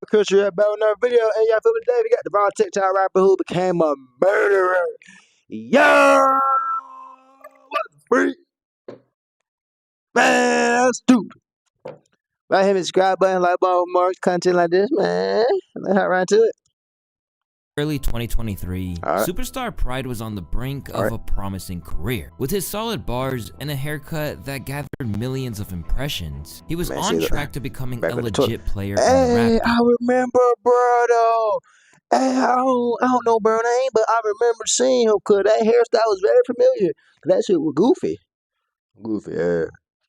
Country about another video, and y'all feel me today? We got the viral TikTok rapper who became a murderer. Yo, what the freak? Man, that's stupid. Right, hit the subscribe button, like button, more content like this, man. Let's hop right to it. Early 2023, Alright. superstar Pride was on the brink of a promising career. With his solid bars and a haircut that gathered millions of impressions, he was on track to becoming a legit player. Hey, I remember, bro. Hey, I don't know bro name, but I remember seeing him because that hairstyle was very familiar. That shit was goofy.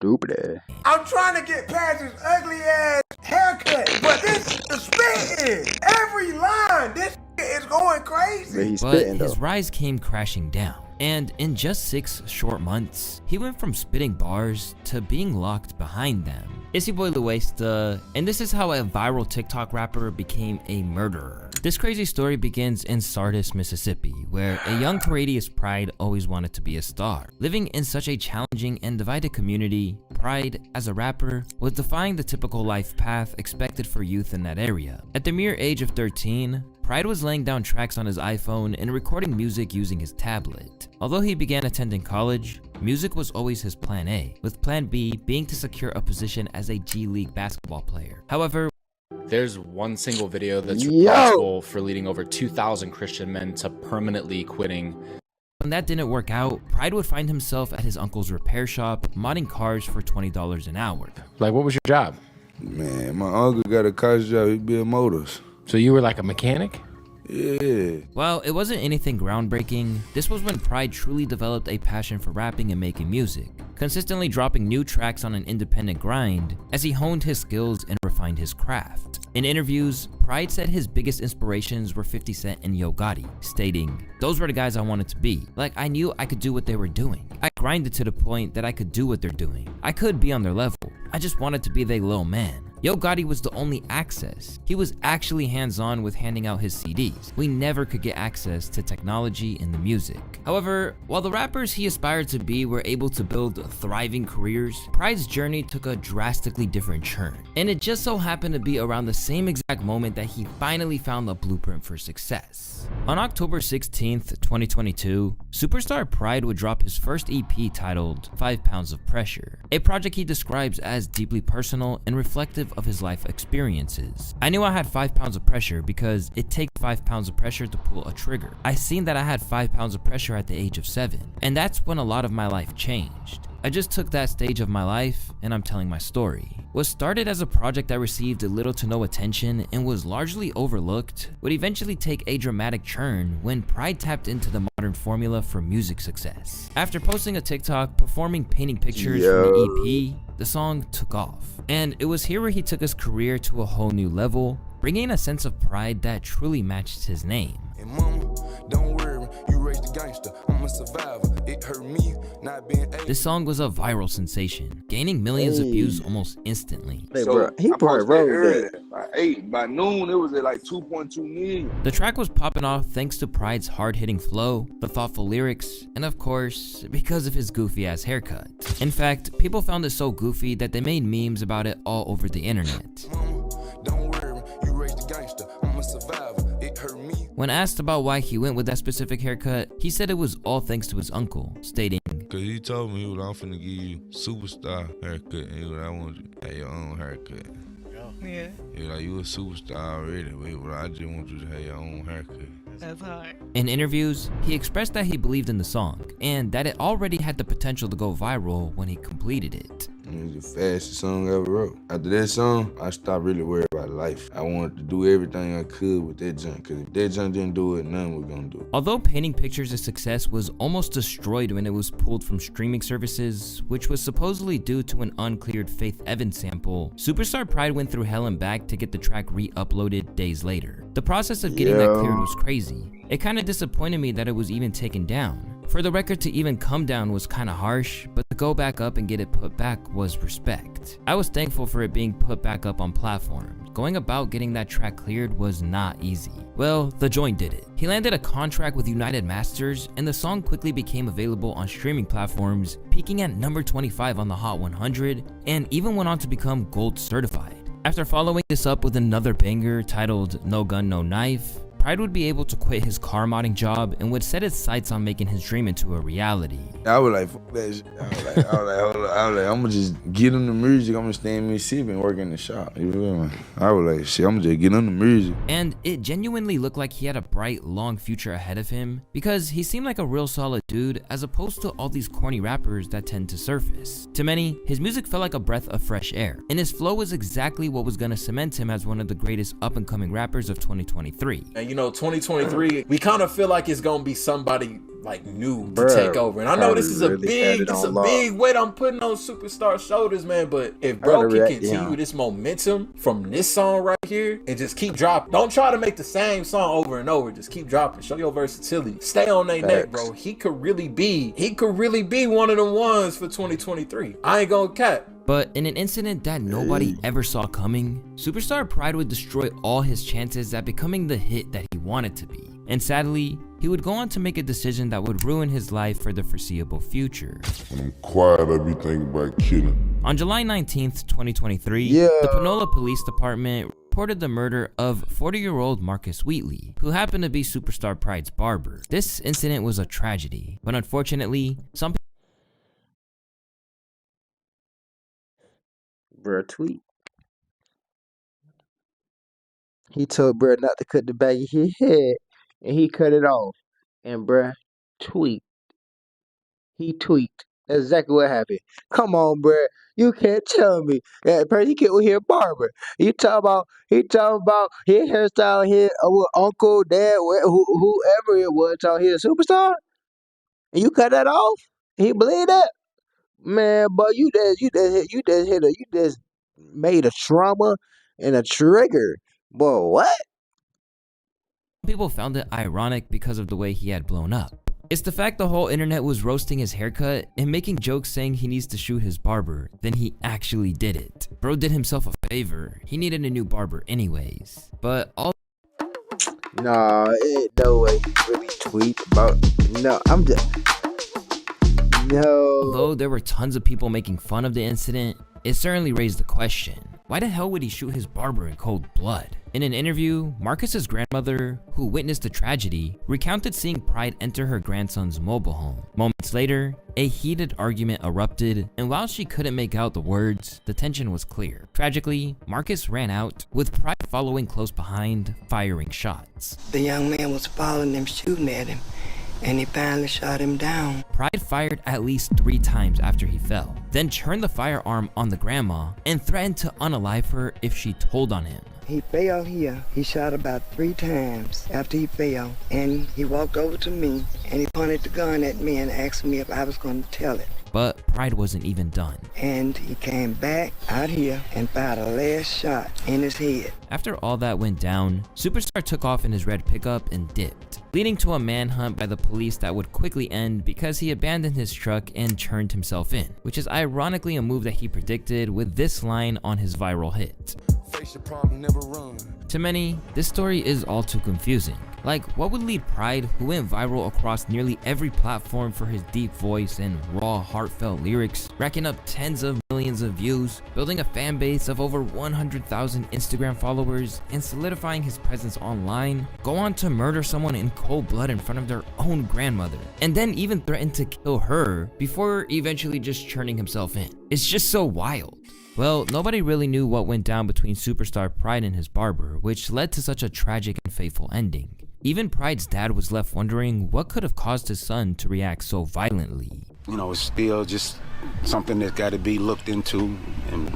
Stupid ass. I'm trying to get past this ugly ass haircut, but this is spitting. Every line, this is going crazy. But his rise came crashing down. And in just 6 short months, he went from spitting bars to being locked behind them. It's your boy Luesta, and this is how a viral TikTok rapper became a murderer. This crazy story begins in Sardis, Mississippi, where a young courageous Pride always wanted to be a star. Living in such a challenging and divided community, Pride, as a rapper, was defying the typical life path expected for youth in that area. At the mere age of 13, Pride was laying down tracks on his iPhone and recording music using his tablet. Although he began attending college, music was always his plan A, with plan B being to secure a position as a G League basketball player. However, there's one single video that's responsible for leading over 2,000 Christian men to permanently quitting. When that didn't work out, Pride would find himself at his uncle's repair shop, modding cars for $20 an hour. Like, what was your job? Man, my uncle got a car job, he built motors. So you were like a mechanic? Yeah. While it wasn't anything groundbreaking, this was when Pride truly developed a passion for rapping and making music, consistently dropping new tracks on an independent grind as he honed his skills and refined his craft. In interviews, Pride said his biggest inspirations were 50 Cent and Yo Gotti, stating, "Those were the guys I wanted to be. Like, I knew I could do what they were doing. I grinded to the point that I could do what they're doing. I could be on their level. I just wanted to be their little man." Yo Gotti was the only access. He was actually hands-on with handing out his CDs. We never could get access to technology in the music. However, while the rappers he aspired to be were able to build thriving careers, Pride's journey took a drastically different turn. And it just so happened to be around the same exact moment that he finally found the blueprint for success. On October 16th, 2022, superstar Pride would drop his first EP titled 5 Pounds of Pressure, a project he describes as deeply personal and reflective of his life experiences. I knew I had 5 pounds of pressure because it takes 5 pounds of pressure to pull a trigger. I seen that I had 5 pounds of pressure at the age of 7, and that's when a lot of my life changed. I just took that stage of my life and I'm telling my story. What started as a project that received little to no attention and was largely overlooked would eventually take a dramatic turn when Pride tapped into the modern formula for music success. After posting a TikTok performing painting pictures from the EP, the song took off. And it was here where he took his career to a whole new level, bringing a sense of pride that truly matched his name. And mama, don't worry, you raised a gangster, I'm a survivor. It hurt me not being able. This song was a viral sensation, gaining millions of views almost instantly. Hey, bro, he probably wrote that. By noon, it was at like 2.2 million. The track was popping off thanks to Pride's hard-hitting flow, the thoughtful lyrics, and of course, because of his goofy-ass haircut. In fact, people found it so goofy that they made memes about it all over the internet. Mama, don't worry, you raised a gangster, I'm a survivor. It hurt me. When asked about why he went with that specific haircut, he said it was all thanks to his uncle, stating, Cause he told me, I'm finna give you superstar haircut, and I want you to have your own haircut. Yeah, He was like, you a superstar already, but I just want you to have your own haircut. that's hard. In interviews, he expressed that he believed in the song, and that it already had the potential to go viral when he completed it. It was the fastest song I ever wrote. After that song, I stopped really worrying about life. I wanted to do everything I could with that junk, because if that junk didn't do it, none was gonna do it. Although painting pictures of success was almost destroyed when it was pulled from streaming services, which was supposedly due to an uncleared Faith Evans sample, superstar Pride went through hell and back to get the track re-uploaded days later. The process of getting that cleared was crazy. It kinda disappointed me that it was even taken down. For the record to even come down was kinda harsh, but to go back up and get it put back was respect. I was thankful for it being put back up on platforms, going about getting that track cleared was not easy. Well, the joint did it. He landed a contract with United Masters, and the song quickly became available on streaming platforms, peaking at number 25 on the Hot 100, and even went on to become gold certified. After following this up with another banger titled No Gun No Knife, Pride would be able to quit his car modding job and would set his sights on making his dream into a reality. I was like, fuck that shit. I was like, I'm gonna just get on the music. I'm gonna stay in Mississippi and work in the shop. You feel me? I was like, shit, I'm gonna just get on the music. And it genuinely looked like he had a bright, long future ahead of him because he seemed like a real solid dude as opposed to all these corny rappers that tend to surface. To many, his music felt like a breath of fresh air, and his flow was exactly what was gonna cement him as one of the greatest up-and-coming rappers of 2023. And you know, 2023, we kind of feel like it's gonna be somebody like new to Bruh, take over. And I know this is a really had it on lock. big weight I'm putting on Superstar's shoulders, man. But if bro can react, continue yeah. this momentum from this song right here and just keep dropping, don't try to make the same song over and over. Just keep dropping. Show your versatility. Stay on their neck, bro. He could really be one of the ones for 2023. I ain't gonna cap. But in an incident that nobody ever saw coming, Superstar Pride would destroy all his chances at becoming the hit that he wanted to be. And sadly, he would go on to make a decision that would ruin his life for the foreseeable future. When I'm quiet, I be thinking about killing. On July 19th, 2023, Yeah. the Panola Police Department reported the murder of 40-year-old Marcus Wheatley, who happened to be Superstar Pride's barber. This incident was a tragedy, but unfortunately, some Bruh, tweet. He told bruh not to cut the back of his head, and he cut it off. And bruh, tweet. He tweaked. That's exactly what happened. Come on, bruh. You can't tell me that person he killed here barber. He talking about his hairstyle here, with uncle, dad, whoever it was, talking here superstar. And you cut that off? He believed that? Man, but you just made a trauma and a trigger. Boy, what? people found it ironic because of the way he had blown up. It's the fact the whole internet was roasting his haircut and making jokes saying he needs to shoot his barber, then he actually did it. Bro did himself a favor. He needed a new barber anyways. But all Nah, ain't no way he really tweet about. No, I'm just. No. Although there were tons of people making fun of the incident, it certainly raised the question, why the hell would he shoot his barber in cold blood? In an interview, Marcus's grandmother, who witnessed the tragedy, recounted seeing Pride enter her grandson's mobile home. Moments later, a heated argument erupted, and while she couldn't make out the words, the tension was clear. Tragically, Marcus ran out, with Pride following close behind, firing shots. The young man was following him, shooting at him, and he finally shot him down. Pride fired at least 3 times after he fell, then turned the firearm on the grandma and threatened to unalive her if she told on him. He fell here. He shot about 3 times after he fell, and he walked over to me and he pointed the gun at me and asked me if I was going to tell it. But Pride wasn't even done. And he came back out here and fired a last shot in his head. After all that went down, Superstar took off in his red pickup and dipped, leading to a manhunt by the police that would quickly end because he abandoned his truck and turned himself in, which is ironically a move that he predicted with this line on his viral hit. Face your problem, never run. To many, this story is all too confusing. Like, what would lead Pride, who went viral across nearly every platform for his deep voice and raw, heartfelt lyrics, racking up tens of millions of views, building a fan base of over 100,000 Instagram followers, and solidifying his presence online, go on to murder someone in cold blood in front of their own grandmother, and then even threaten to kill her before eventually just turning himself in? It's just so wild. Well, nobody really knew what went down between Superstar Pride and his barber, which led to such a tragic and fateful ending. Even Pride's dad was left wondering what could have caused his son to react so violently. You know, it's still just something that's got to be looked into and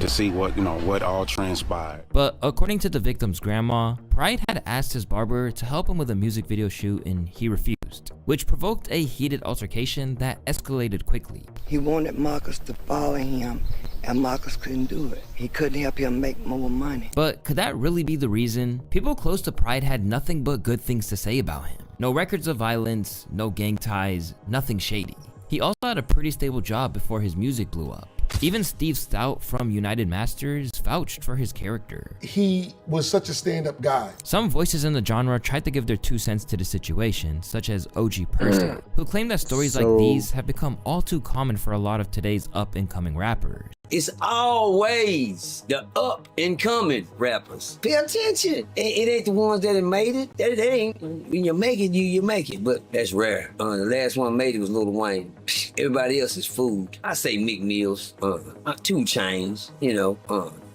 to see what all transpired. But according to the victim's grandma, Pride had asked his barber to help him with a music video shoot and he refused, which provoked a heated altercation that escalated quickly. He wanted Marcus to follow him, and Marcus couldn't do it. He couldn't help him make more money. But could that really be the reason? People close to Pride had nothing but good things to say about him. No records of violence, no gang ties, nothing shady. He also had a pretty stable job before his music blew up. Even Steve Stout from United Masters vouched for his character. He was such a stand-up guy. Some voices in the genre tried to give their 2 cents to the situation, such as OG Person, who claimed that stories like these have become all too common for a lot of today's up-and-coming rappers. It's always the up-and-coming rappers. Pay attention. It ain't the ones that have made it. That ain't, when you make it, you make it, but that's rare. The last one made it was Lil Wayne. Everybody else is food. I say Meek Mills, 2 Chainz,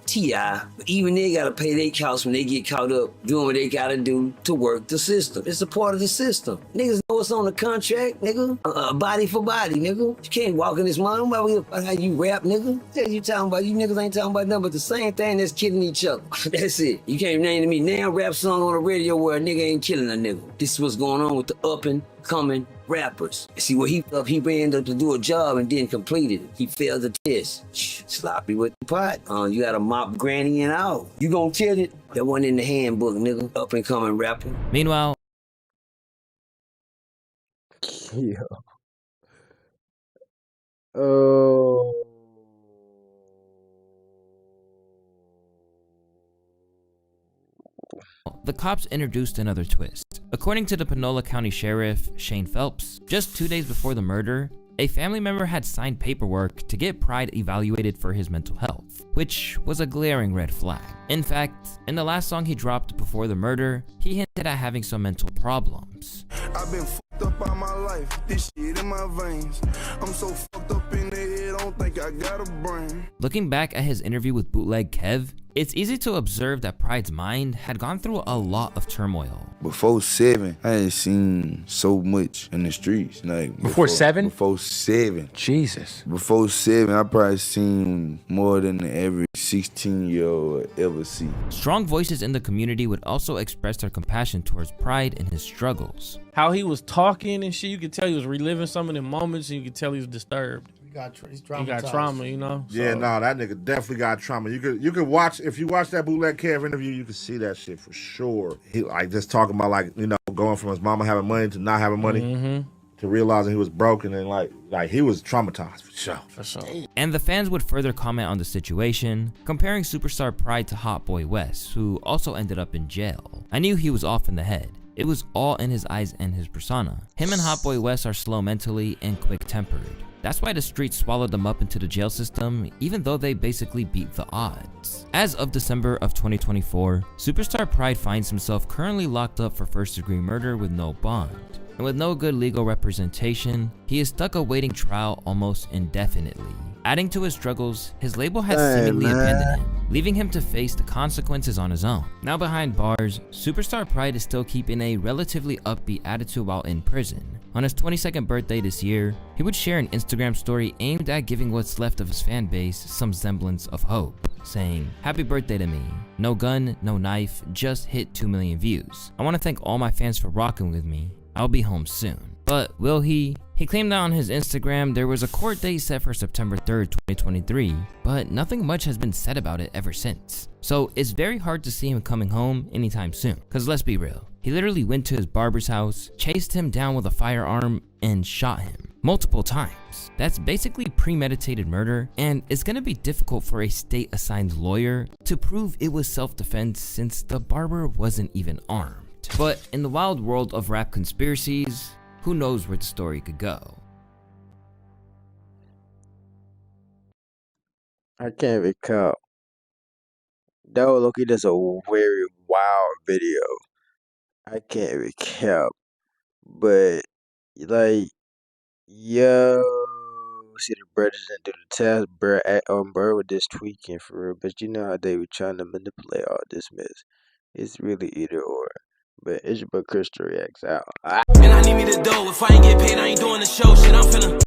T.I. But even they gotta pay their costs when they get caught up doing what they gotta do to work the system. It's a part of the system. Niggas know it's on the contract, nigga. Body for body, nigga. You can't walk in this mind about how you rap, nigga. What you talking about? You niggas ain't talking about nothing but the same thing that's killing each other. That's it. You can't name to me now rap song on the radio where a nigga ain't killing a nigga. This is what's going on with the up and coming rappers. See what he ran up to do a job and didn't complete it. He failed the test. Sloppy with the pot. You gotta mop granny and all. You gonna tell it? That wasn't in the handbook, nigga. Up and coming rapper. Meanwhile, the cops introduced another twist. According to the Panola County Sheriff, Shane Phelps, just 2 days before the murder, a family member had signed paperwork to get Pride evaluated for his mental health, which was a glaring red flag. In fact, in the last song he dropped before the murder, he hinted at having some mental problems. I've been fucked up all my life, this shit in my veins. I'm so fucked up in the head, I don't think I got a brain. Looking back at his interview with Bootleg Kev, it's easy to observe that Pride's mind had gone through a lot of turmoil. Before 7, I ain't seen so much in the streets. Like Before 7? Before 7. Jesus. Before 7, I probably seen more than the average 16-year-old ever see. Strong voices in the community would also express their compassion towards Pride and his struggles. How he was talking and shit, you could tell he was reliving some of the moments, and you could tell he was disturbed. He's traumatized. He got trauma, you know? Yeah, no, that nigga definitely got trauma. You could watch, if you watch that Bootleg Kev interview, you could see that shit for sure. He like just talking about like, going from his mama having money to not having money to realizing he was broken and like he was traumatized for sure. For sure. And the fans would further comment on the situation, comparing superstar Pride to Hot Boy West, who also ended up in jail. I knew he was off in the head. It was all in his eyes and his persona. Him and Hot Boy West are slow mentally and quick-tempered. That's why the streets swallowed them up into the jail system, even though they basically beat the odds. As of December of 2024, Superstar Pride finds himself currently locked up for first-degree murder with no bond. And with no good legal representation, he is stuck awaiting trial almost indefinitely. Adding to his struggles, his label has seemingly abandoned him, leaving him to face the consequences on his own. Now behind bars, Superstar Pride is still keeping a relatively upbeat attitude while in prison. On his 22nd birthday this year, he would share an Instagram story aimed at giving what's left of his fan base some semblance of hope, saying, "Happy birthday to me. No gun, no knife, just hit 2 million views. I want to thank all my fans for rocking with me. I'll be home soon." But will he? He claimed that on his Instagram there was a court date set for September 3rd, 2023, but nothing much has been said about it ever since. So it's very hard to see him coming home anytime soon, cause let's be real, he literally went to his barber's house, chased him down with a firearm, and shot him multiple times. That's basically premeditated murder, and it's gonna be difficult for a state-assigned lawyer to prove it was self-defense since the barber wasn't even armed. But in the wild world of rap conspiracies, who knows where the story could go. I can't recall. That was looking just a very wild video. I can't recall. But like, yo, see the brothers didn't do the test, bro was just tweaking for real. But you know how they were trying to manipulate all this mess. It's really either or. But it's your boy Crystal Reacts out. And I need me to do. If I ain't get paid, I ain't doing the show. Shit, I'm finna.